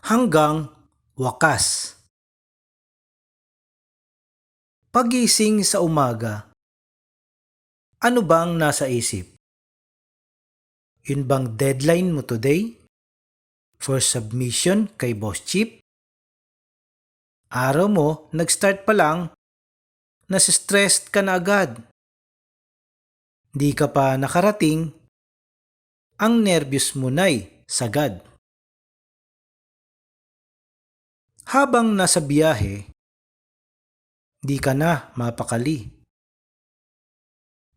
hanggang wakas. Pagising sa umaga, ano bang nasa isip? Yun bang deadline mo today? For submission kay Boss Chip? Araw mo, nag-start pa lang, nasa-stressed ka na agad. Di ka pa nakarating, ang nervyos mo na'y sagad. Habang nasa biyahe, di ka na mapakali.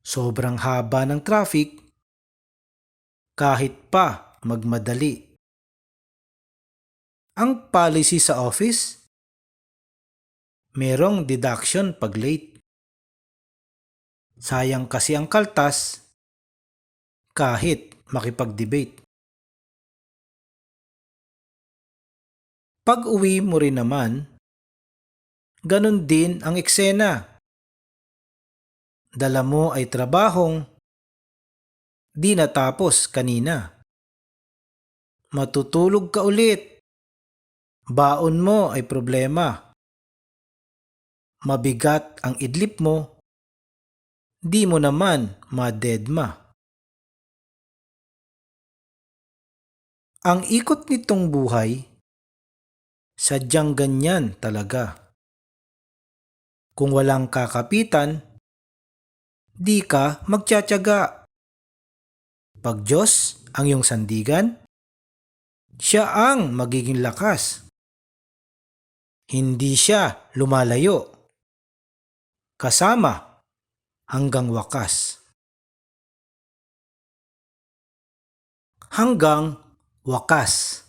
Sobrang haba ng traffic, kahit pa magmadali. Ang policy sa office, merong deduction pag late. Sayang kasi ang kaltas, kahit makipag-debate. Pag uwi mo rin naman, ganun din ang eksena. Dala mo ay trabahong di natapos kanina. Matutulog ka ulit. Baon mo ay problema. Mabigat ang idlip mo, di mo naman madedma. Ang ikot nitong buhay, sadyang ganyan talaga. Kung walang kakapitan, di ka magtsatsaga. Pag Diyos ang iyong sandigan, siya ang magiging lakas. Hindi siya lumalayo. Kasama hanggang wakas. Hanggang wakas.